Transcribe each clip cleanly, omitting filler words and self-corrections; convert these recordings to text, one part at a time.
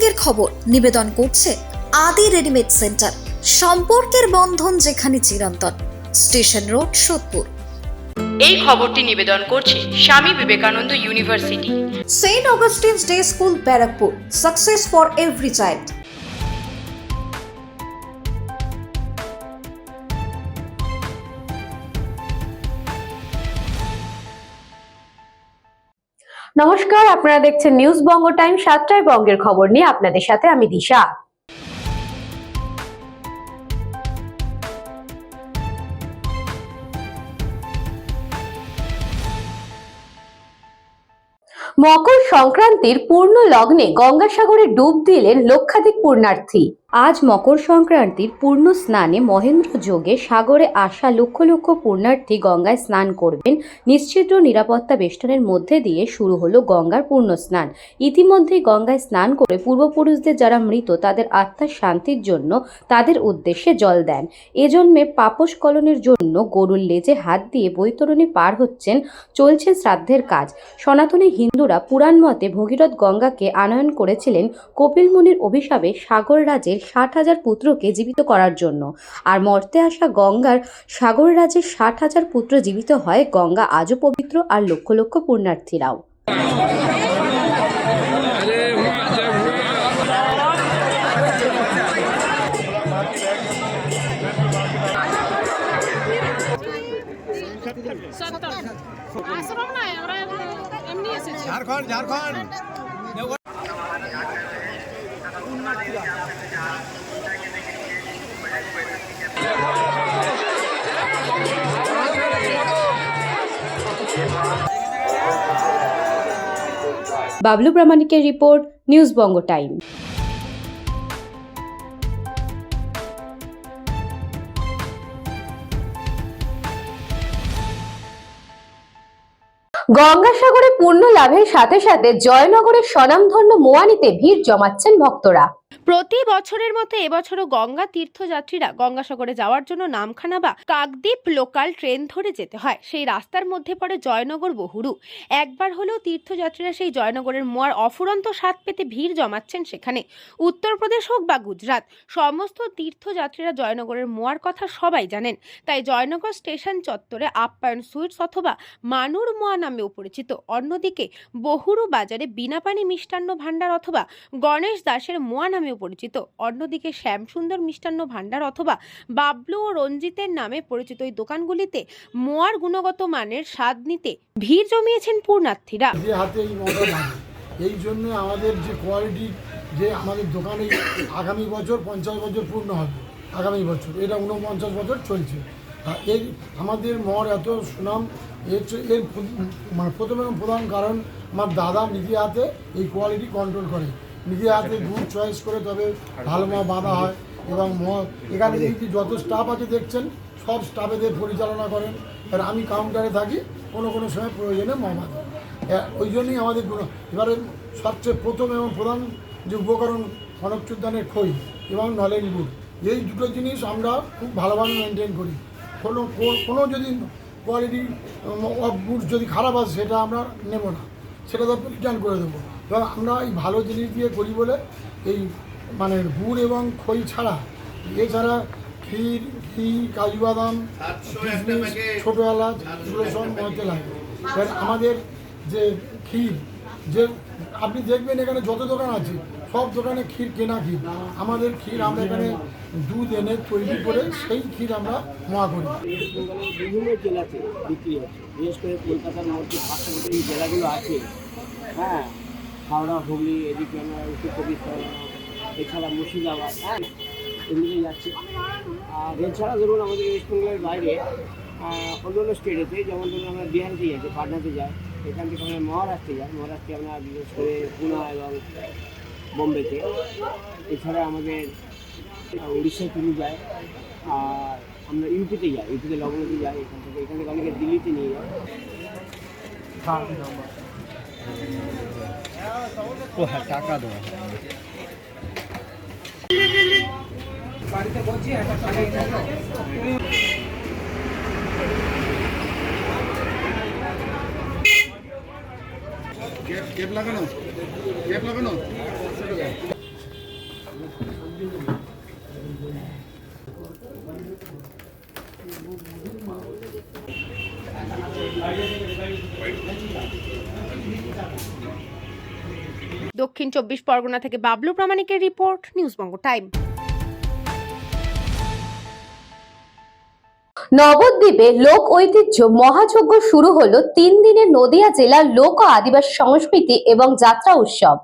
পশ্চিমবঙ্গের খবর নিবেদন করছে আদি রেডিমেড সেন্টার, সম্পর্কের বন্ধন যেখানে চিরন্তন। Station Road, Sodepur. এই খবরটি নিবেদন করছে Swami Vivekananda University, Saint Augustine's Day School, Barrackpore. Success for every child. নমস্কার, আপনারা দেখছেন নিউজ বঙ্গ টাইম। 7টায় বঙ্গের খবর নিয়ে আপনাদের সাথে আমি দিশা। মকর সংক্রান্তির পূর্ণ লগ্নে গঙ্গাসাগরে ডুব দিলেন লক্ষাধিক পুণ্যার্থী। আজ মকর সংক্রান্তির পূর্ণ স্নানে মহেন্দ্র যোগে সাগরে আসা লক্ষ লক্ষ পুণ্যার্থী গঙ্গায় স্নান করবেন। নিশ্চিদ্র নিরাপত্তা বেষ্টনের মধ্যে দিয়ে শুরু হলো গঙ্গার পূর্ণ স্নান। ইতিমধ্যেই গঙ্গায় স্নান করে পূর্বপুরুষদের যারা মৃত তাদের আত্মার শান্তির জন্য তাদের উদ্দেশ্যে জল দেন। এজন্যে পাপস্কলনের জন্য গরুর লেজে হাত দিয়ে বৈতরণী পার হচ্ছেন। চলছে শ্রাদ্ধের কাজ। সনাতনী হিন্দুরা পুরাণ মতে ভগীরথ গঙ্গাকে আনয়ন করেছিলেন কপিল মুনির অভিশাপে সাগর রাজের 60,000 পুত্রকে জীবিত করার জন্য। আর মর্তে আসা গঙ্গার সাগর রাজের 60,000 পুত্র জীবিত হয়। গঙ্গা আজও পবিত্র, আর লক্ষ লক্ষ পুণ্যার্থীরাও। ঝাড়খণ্ড বাবলু প্রামাণিকের রিপোর্ট, নিউজ বঙ্গ টাইম। গঙ্গাসাগরে পূর্ণ লাভের সাথে সাথে জয়নগরের স্বনামধন্য মোয়ানিতে ভিড় জমাচ্ছেন ভক্তরা। প্রতি বছরের মতো এবছরও গঙ্গা তীর্থযাত্রীরা গঙ্গাসাগরে যাওয়ার জন্য নামখানা বা কাকদ্বীপ লোকাল ট্রেন ধরে যেতে হয়। সেই রাস্তার মধ্যে পড়ে জয়নগর বহুরু। একবার হলেও তীর্থযাত্রীরা সেই জয়নগরের মোয়ার অফুরন্ত স্বাদ পেতে ভিড় জমাচ্ছেন সেখানে। উত্তরপ্রদেশ হোক বা গুজরাট, সমস্ত তীর্থযাত্রীরা জয়নগরের মোয়ার কথা সবাই জানেন। তাই জয়নগর স্টেশন চত্বরে আপ্যায়ন সুইটস অথবা মানুর মোয়া নামেও পরিচিত। অন্যদিকে বহুরু বাজারে বিনাপানি মিষ্টান্ন ভাণ্ডার অথবা গণেশ দাসের মোয়া নামেও পরিচিত। অন্যদিকে শ্যামসুন্দর মিষ্টান্ন ভাণ্ডার অথবা বাবলু ও রঞ্জিতের নামে পরিচিত এই দোকানগুলিতে মোয়ার গুণগত মানের স্বাদ নিতে ভিড় জমিয়েছেন পুণ্যার্থীরা। এই জন্য আমাদের যে কোয়ালিটি, যে আমাদের দোকানে আগামী বছর 50 বছর পূর্ণ হবে। আগামী বছর এটা 49 বছর চলছে। এই আমাদের মর এত সুনাম, এর মানে প্রধান কারণ আমার দাদা নিজে হাতে এই কোয়ালিটি কন্ট্রোল করে, নিজে হাতে গুড় চয়েস করে তবে ভালো মা বাঁধা হয়। এবং এখানে এই যে যত স্টাফ আছে দেখছেন, সব স্টাফেদের পরিচালনা করেন। আর আমি কাউন্টারে থাকি, কোনো সময় প্রয়োজনে মা বাঁধি। ওই জন্যই আমাদের এবারে সবচেয়ে প্রথম এবং প্রধান যে উপকরণ কনকচুদ্দানের খই এবং নলেন গুড়, এই দুটো জিনিস আমরা খুব ভালোভাবে মেনটেন করি। কোনো যদি কোয়ালিটি অফ গুড় যদি খারাপ আসে সেটা আমরা নেব না, সেটা তো রিটার্ন করে দেবো। এবং আমরা এই ভালো জিনিস দিয়ে করি বলে এই মানে গুড় এবং খই ছাড়া, এছাড়া ক্ষীর, ঘি, কাজু বাদাম, কিশমিশ, ছোটো এলাচ, এগুলো সব মধ্যে লাগে। এবার আমাদের যে ক্ষীর, যে আপনি দেখবেন এখানে যত দোকান আছে সব দোকানে ক্ষীর কেনা ক্ষীর। আমাদের ক্ষীর আমরা এখানে দুধ এনে তৈরি করে সেই ক্ষীর আমরা মোয়া করি। বিভিন্ন জেলাতে বিক্রি হচ্ছে, বিশেষ করে কলকাতার মধ্যে পার্শ্ববর্তী এই জেলাগুলো আছে, হ্যাঁ, হাওড়া, হুগলি, এদিকে আমরা উত্তর চব্বিশ পরগনা, এছাড়া মুর্শিদাবাদ, হ্যাঁ, এমনিতে যাচ্ছে। আর এছাড়া ধরুন আমাদের ওয়েস্ট বেঙ্গলের বাইরে অন্য স্টেটেতে, যেমন ধরুন আমরা বিহারিতে যাচ্ছি, পাটনাতে যাই, এখান থেকে আমরা মহারাষ্ট্রে যাই। মহারাষ্ট্রে আমরা বিশেষ করে পুনা এবং বোম্বেতে, এছাড়া আমাদের উড়িষ্যায় পুরী যায়। আর আমরা ইউপিতে যাই, ইউপিতে লখনৌতে যাই। এখান থেকে অনেকে দিল্লিতে নিয়ে যায়। টাকা দেওয়া বাড়িতে বলছি কেপ লাগানো দক্ষিণ 24 পরগনা থেকে বাবলু প্রামাণিকের রিপোর্ট, নিউজবঙ্গ টাইম। নবদ্বীপে লোক ঐতিহ্য মহাযজ্ঞ শুরু হলো 3 দিনের নদিয়া জেলার লোক ও আদিবাসী সংস্কৃতি এবং যাত্রা উৎসব।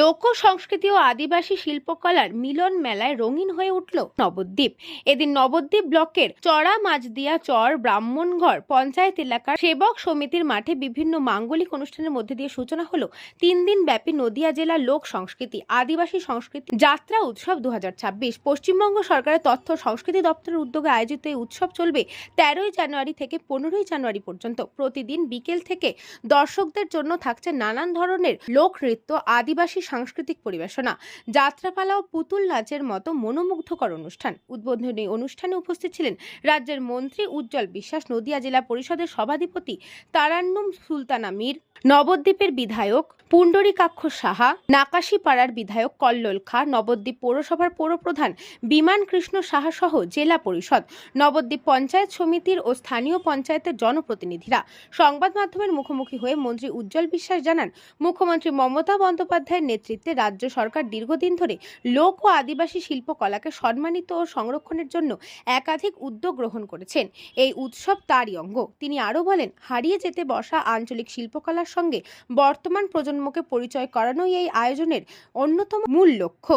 লোক সংস্কৃতি ও আদিবাসী শিল্পকলার মিলন মেলায় রঙিন হয়ে উঠল নবদ্বীপ। এদিন নবদ্বীপ ব্লকের চড়া মাঝদিয়া চর ব্রাহ্মণগড় পঞ্চায়েত এলাকার সেবক সমিতির মাঠে বিভিন্ন মাঙ্গলিক অনুষ্ঠানের মধ্যে দিয়ে সূচনা হলো 3 দিন ব্যাপী নদিয়া জেলার লোক সংস্কৃতি আদিবাসী সংস্কৃতি যাত্রা উৎসব 2026। পশ্চিমবঙ্গ সরকারের তথ্য সংস্কৃতি দপ্তরের উদ্যোগে আয়োজিত এই উৎসব চলবে 13 জানুয়ারি থেকে 15 জানুয়ারি পর্যন্ত। প্রতিদিন বিকেল থেকে দর্শকদের জন্য থাকছে নানান ধরনের লোক নৃত্য, আদিবাসী সাংস্কৃতিক পরিবেশনা, যাত্রাপালা ও পুতুল নাচের মতো মনোমুগ্ধকর অনুষ্ঠান। উদ্বোধনী অনুষ্ঠানে উপস্থিত ছিলেন রাজ্যের মন্ত্রী উজ্জ্বল বিশ্বাস, নদিয়া জেলা পরিষদের সভাধিপতি তারান্নুম সুলতানা মীর, নবদ্বীপের বিধায়ক পুণ্ডরীকাক্ষ সাহা, নাকাশিপাড়ার বিধায়ক কল্লোল খা, নবদ্বীপ পৌরসভার পৌরপ্রধান বিমান কৃষ্ণ সাহা সহ জেলা পরিষদ, নবদ্বীপ পঞ্চায়েত সমিতির ও স্থানীয় পঞ্চায়েতের জনপ্রতিনিধিরা। সংবাদ মাধ্যমের মুখোমুখি হয়ে মন্ত্রী উজ্জ্বল বিশ্বাস জানান, মুখ্যমন্ত্রী মমতা বন্দ্যোপাধ্যায়ের নেতৃত্বে রাজ্য সরকার দীর্ঘদিন ধরে লোক ও আদিবাসী শিল্পকলাকে সম্মানিত ও সংরক্ষণের জন্য একাধিক উদ্যোগ গ্রহণ করেছেন। এই উৎসব তারই অঙ্গ। তিনি আরও বলেন, হারিয়ে যেতে বসা আঞ্চলিক শিল্পকলার সঙ্গে বর্তমান প্রজন্মকে পরিচয় করানোই এই আয়োজনের অন্যতম মূল লক্ষ্য।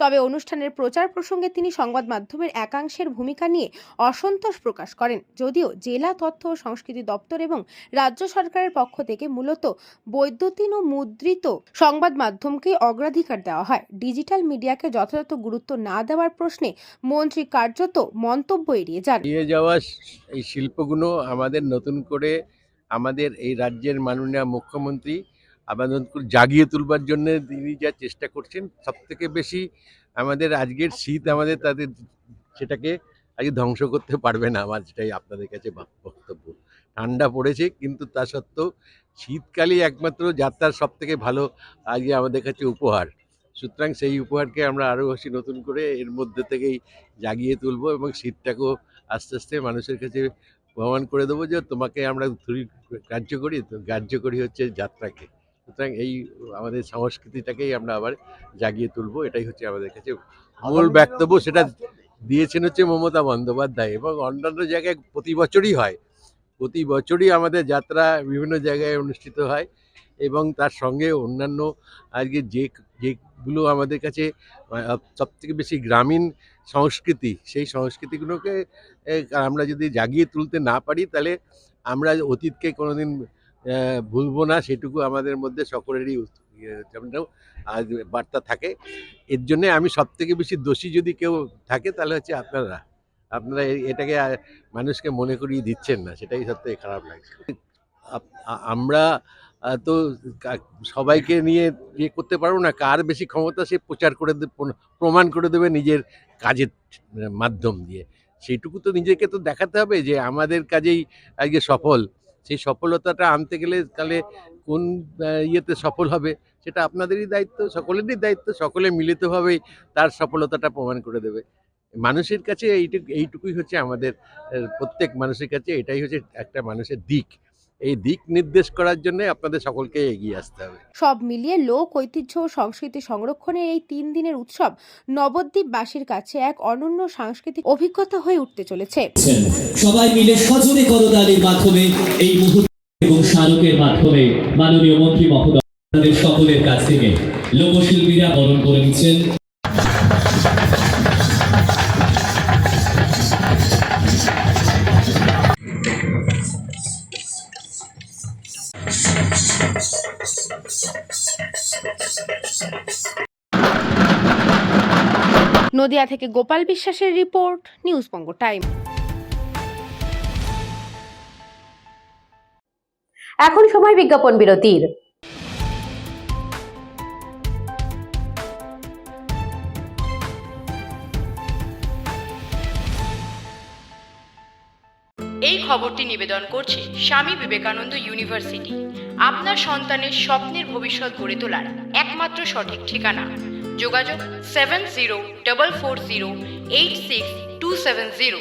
তবে অনুষ্ঠানের প্রচার প্রসঙ্গে তিনি সংবাদ মাধ্যমের একাংশের ভূমিকা নিয়ে অসন্তোষ প্রকাশ করেন। যদিও জেলা তথ্য ও সংস্কৃতি দপ্তর এবং রাজ্য সরকারের পক্ষ থেকে মূলত বৈদ্যুতিন ও মুদ্রিত সংবাদ মাধ্যমকে অগ্রাধিকার দেওয়া হয়, ডিজিটাল মিডিয়াকে যথাযথ গুরুত্ব না দেওয়ার প্রশ্নে মন্ত্রী কার্যত মন্তব্য এড়িয়ে যান। এগিয়ে যাওয়া এই শিল্পগুলো আমাদের নতুন করে আমাদের এই রাজ্যের মাননীয় মুখ্যমন্ত্রী আবার জাগিয়ে তুলবার জন্য তিনি যা চেষ্টা করছেন, সব থেকে বেশি আমাদের আজকের শীত আমাদের তাদের সেটাকে আজকে ধ্বংস করতে পারবে না। আমার যেটাই আপনাদের কাছে বক্তব্য। ঠান্ডা পড়েছে কিন্তু তা সত্ত্বেও শীতকালই একমাত্র যাত্রার সব থেকে ভালো আজকে আমাদের কাছে উপহার। সুতরাং সেই উপহারকে আমরা আরও বেশি নতুন করে এর মধ্যে থেকেই জাগিয়ে তুলব এবং শীতটাকেও আস্তে আস্তে মানুষের কাছে প্রমাণ করে দেবো যে তোমাকে আমরা গ্রাহ্য করি, তো গ্রাহ্য করি হচ্ছে যাত্রাকে। সুতরাং এই আমাদের সংস্কৃতিটাকেই আমরা আবার জাগিয়ে তুলবো, এটাই হচ্ছে আমাদের কাছে মূল বক্তব্য। সেটা দিয়েছেন হচ্ছে মমতা বন্দ্যোপাধ্যায় এবং অন্যান্য জায়গায় প্রতি বছরই হয়। প্রতি বছরই আমাদের যাত্রা বিভিন্ন জায়গায় অনুষ্ঠিত হয় এবং তার সঙ্গে অন্যান্য আজকে যেগুলো আমাদের কাছে সবথেকে বেশি গ্রামীণ সংস্কৃতি, সেই সংস্কৃতিগুলোকে আমরা যদি জাগিয়ে তুলতে না পারি তাহলে আমরা অতীতকে কোনোদিন ভুলবো না, সেটুকু আমাদের মধ্যে সকলেরই আজ বার্তা থাকে। এর জন্যে আমি সবথেকে বেশি দোষী যদি কেউ থাকে তাহলে হচ্ছে আপনারা এটাকে মানুষকে মনে করিয়ে দিচ্ছেন না, সেটাই সবথেকে খারাপ লাগছে। আমরা তো সবাইকে নিয়ে ইয়ে করতে পারবো না, কার বেশি ক্ষমতা সে প্রচার করে প্রমাণ করে দেবে নিজের কাজের মাধ্যম দিয়ে। সেইটুকু তো নিজেকে তো দেখাতে হবে যে আমাদের কাজেই আজকে সফল। সেই সফলতাটা আনতে গেলে তাহলে কোন ইয়েতে সফল হবে সেটা আপনাদেরই দায়িত্ব, সকলেরই দায়িত্ব। সকলে মিলিতভাবেই তার সফলতাটা প্রমাণ করে দেবে। মানুষের কাছে এইটুকুই হচ্ছে আমাদের, প্রত্যেক মানুষের কাছে এটাই হচ্ছে একটা মানুষের দিক। এই দিক নির্দেশ করার জন্য আপনাদের সকলকে এগিয়ে আসতে হবে। সব মিলিয়ে লোক ঐতিহ্য ও সংস্কৃতি সংরক্ষণের এই 3 দিনের উৎসব নবদ্বীপবাসীর কাছে এক অনন্য সাংস্কৃতিক অভিজ্ঞতা হয়ে উঠতে চলেছে। সবাই মিলে সজোরে করতালির মাধ্যমে এই মুহূর্তে এবং স্মারকের মাধ্যমে মাননীয় মন্ত্রী মহোদয় সকলের কাছ থেকে লোকশিল্পীরা বরণ করে নিচ্ছেন। নদিয়া থেকে গোপাল বিশ্বাসের রিপোর্ট, নিউজবঙ্গ টাইম। এখন সময় বিজ্ঞাপন বিরতির। এই খবরটি নিবেদন করছে স্বামী বিবেকানন্দ ইউনিভার্সিটি। আপনার সন্তানের স্বপ্নের ভবিষ্যৎ গড়ে তোলার একমাত্র সঠিক ঠিকানা। যোগাযোগ 7044086270।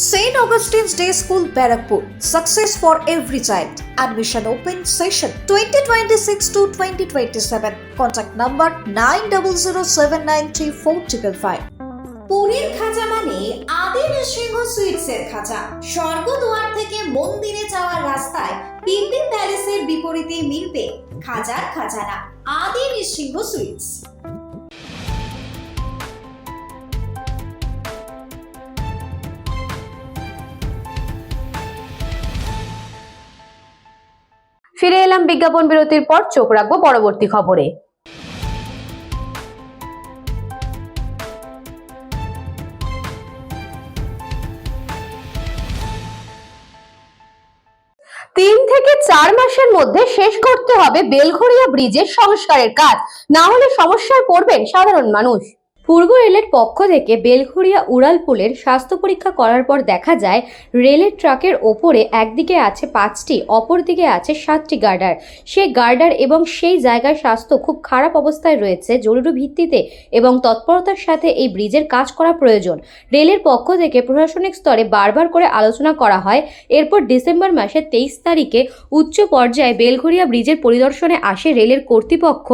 St. Augustine's Day School, Barrackpur. Success for every child. Admission open session 2026 to 2027. Contact number 9007934555. পুরীর খাঁচা মানে আদি নৃসিংহ সুইটসের খাঁচা। স্বর্গদুয়ার থেকে মন্দিরে যাওয়ার রাস্তায় পিপি প্যালেসের বিপরীতে মিলবে খাঁচার খাজানা আদি নৃসিংহ সুইটস। ফিরে এলাম বিজ্ঞাপন বিরতির পর। চোখ রাখবো পরবর্তী খবরে। তিন থেকে 4 মাসের মধ্যে শেষ করতে হবে বেলঘড়িয়া ব্রিজের সংস্কারের কাজ, না হলে সমস্যায় পড়বেন সাধারণ মানুষ। পূর্ব রেলের পক্ষ থেকে বেলঘড়িয়া উড়ালপুলের স্বাস্থ্য পরীক্ষা করার পর দেখা যায় রেলের ট্রাকের ওপরে একদিকে আছে 5টি, অপর দিকে আছে 7টি গার্ডার। সেই গার্ডার এবং সেই জায়গার স্বাস্থ্য খুব খারাপ অবস্থায় রয়েছে। জরুরি ভিত্তিতে এবং তৎপরতার সাথে এই ব্রিজের কাজ করা প্রয়োজন। রেলের পক্ষ থেকে প্রশাসনিক স্তরে বারবার করে আলোচনা করা হয়। এরপর ডিসেম্বর মাসের 23 তারিখে উচ্চ পর্যায়ে বেলঘড়িয়া ব্রিজের পরিদর্শনে আসে রেলের কর্তৃপক্ষ,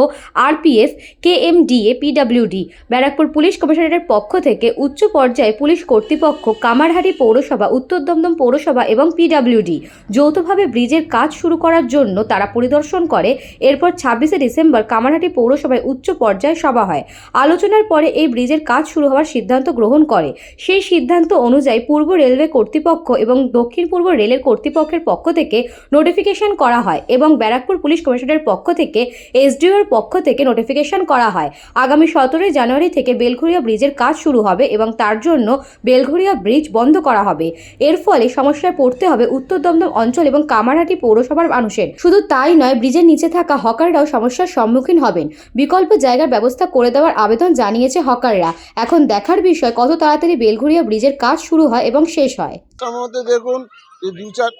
RPF, KMDA, PWD. Barrackpore police কমিশনারের পক্ষ থেকে উচ্চ পর্যায়ে পুলিশ কর্তৃপক্ষ, কামারহাটি পৌরসভা, উত্তর দমদম পৌরসভা এবং পিডব্লিউডি যৌথভাবে ব্রিজের কাজ শুরু করার জন্য তারা পরিদর্শন করে। এরপর 26শে ডিসেম্বর কামারহাটি পৌরসভায় উচ্চ পর্যায়ে সভা হয়। আলোচনার পরে এই ব্রিজের কাজ শুরু হওয়ার সিদ্ধান্ত গ্রহণ করে। সেই সিদ্ধান্ত অনুযায়ী পূর্ব রেলওয়ে কর্তৃপক্ষ এবং দক্ষিণ পূর্ব রেলের কর্তৃপক্ষের পক্ষ থেকে নোটিফিকেশন করা হয় এবং ব্যারাকপুর পুলিশ কমিশনারের পক্ষ থেকে এসডিও এর পক্ষ থেকে নোটিফিকেশন করা হয়। আগামী 17 জানুয়ারি থেকে বেলঘড়িয়া ব্রিজের কাজ শুরু হবে এবং তার জন্য বেলঘড়িয়া ব্রিজ বন্ধ করা হবে। এর ফলে সমস্যায় পড়তে হবে উত্তর দমদম অঞ্চল এবং কামারহাটি পৌরসভার মানুষের। শুধু তাই নয়, ব্রিজের নিচে থাকা হকাররাও সমস্যার সম্মুখীন হবেন। বিকল্প জায়গার ব্যবস্থা করে দেওয়ার আবেদন জানিয়েছে হকাররা। এখন দেখার বিষয় কত তাড়াতাড়ি বেলঘড়িয়া ব্রিজের কাজ শুরু হয় এবং শেষ হয়। তার মধ্যে দেখুন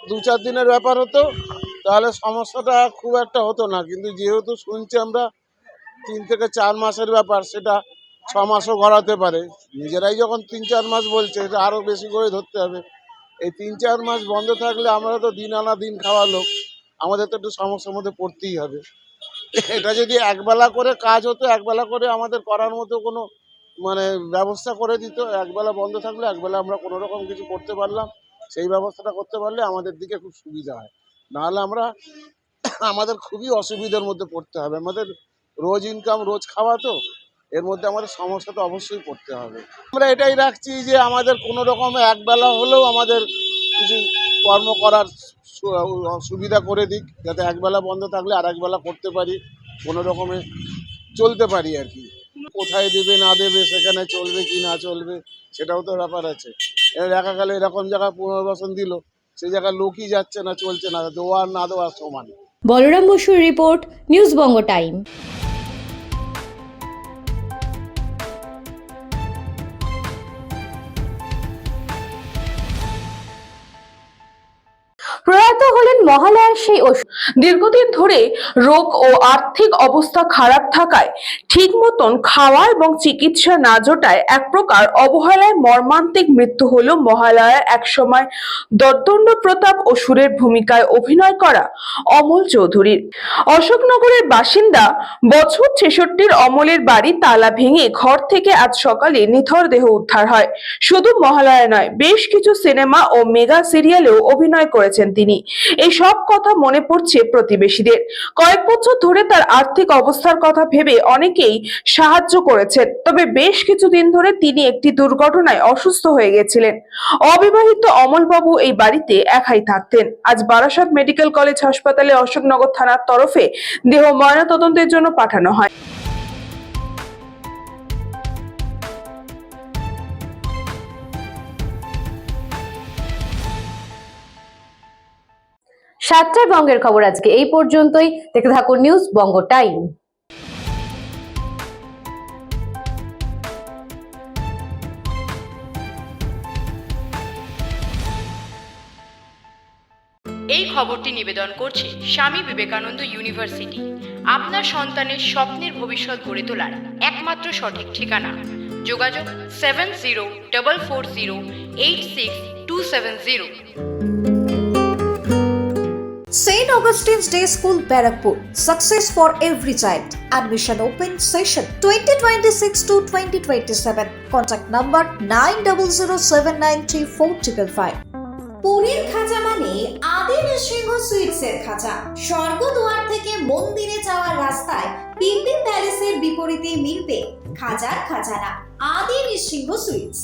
দু চার দিনের ব্যাপার হতো তাহলে সমস্যাটা খুব একটা হতো না, কিন্তু যেহেতু শুনছি আমরা 3 থেকে 4 মাসের ব্যাপার, সেটা 6 মাসও গড়াতে পারে। নিজেরাই যখন 3-4 মাস বলছে, এটা আরও বেশি করে ধরতে হবে। এই 3-4 মাস বন্ধ থাকলে আমরা তো দিন আনা দিন খাওয়া লোক, আমাদের তো একটু সমস্যার মধ্যে পড়তেই হবে। এটা যদি একবেলা করে কাজ হতো, একবেলা করে আমাদের করার মতো কোনো ব্যবস্থা করে দিত, একবেলা বন্ধ থাকলে একবেলা আমরা কোনো রকম কিছু করতে পারলাম, সেই ব্যবস্থাটা করতে পারলে আমাদের দিকে খুব সুবিধা হয়। নাহলে আমাদের খুবই অসুবিধার মধ্যে পড়তে হবে। আমাদের রোজ ইনকাম, রোজ খাওয়া, তো এর মধ্যে আমাদের সমস্যা তো অবশ্যই পড়তে হবে। আমরা এটাই রাখছি যে আমাদের কোনো রকমে একবেলা হলেও আমাদের কিছু কর্ম করার সুবিধা করে দিক, যাতে একবেলা বন্ধ থাকলে আর একবেলা করতে পারি, কোনো রকমে চলতে পারি আর কি। কোথায় দেবে না দেবে, সেখানে চলবে কি না চলবে, সেটাও তো ব্যাপার আছে। এবার দেখা গেল এরকম জায়গায় পুনর্বাসন দিল, সেই জায়গায় লোকই যাচ্ছে না, চলছে না, দেওয়া না দেওয়ার সমান। বলরাম বসুর রিপোর্ট, নিউজ বঙ্গ টাইম। প্রয়াত হলেন মহালয়ার সেই অসুর। দীর্ঘদিন ধরে রোগ ও আর্থিক অবস্থা খারাপ থাকায় ঠিক মতন খাওয়া এবং চিকিৎসা না জোটায় এক প্রকার অবহেলায় মর্মান্তিক মৃত্যু হলো মহালয়ার একসময় দর্দণ্ড প্রতাপ অসুরের ভূমিকায় অভিনয় করা অমল চৌধুরীর। অশোকনগরের বাসিন্দা, বছর 66-র অমলের বাড়ি তালা ভেঙে ঘর থেকে আজ সকালে নিথর দেহ উদ্ধার হয়। শুধু মহালয়া নয়, বেশ কিছু সিনেমা ও মেগা সিরিয়ালেও অভিনয় করেছেন তিনি। এই সব কথা মনে পড়ছে প্রতিবেশীদের। কয়েক বছর ধরে তার আর্থিক অবস্থার কথা ভেবে অনেকেই সাহায্য করেছেন, তবে বেশ কিছুদিন ধরে তিনি একটি দুর্ঘটনায় অসুস্থ হয়ে গেছিলেন। অবিবাহিত অমলবাবু এই বাড়িতে একাই থাকতেন। আজ বারাসত মেডিকেল কলেজ হাসপাতালে অশোকনগর থানার তরফে দেহ ময়নাতদন্তের জন্য পাঠানো হয়। সাতটায় বঙ্গের খবর আজকে এই পর্যন্তই। দেখতে থাকুন নিউজ বঙ্গ টাইম। এই খবরটি নিবেদন করছে স্বামী বিবেকানন্দ ইউনিভার্সিটি। আপনার সন্তানের স্বপ্নের ভবিষ্যৎ গড়ে তোলার একমাত্র সঠিক ঠিকানা। যোগাযোগ 70440862 270. St. Augustine's Day School, Barakpur. Success for every child. Admission open session 2026 to 2027. Contact number 9007934555. পুরীর খাজা মানে আদি নৃসিংহ সুইটসের খাজা। স্বর্গদুয়ার থেকে মন্দিরে যাওয়ার রাস্তায় পিপি প্যালেসের বিপরীতে মিলবে খাজার খাজানা আদি নৃসিংহ সুইটস।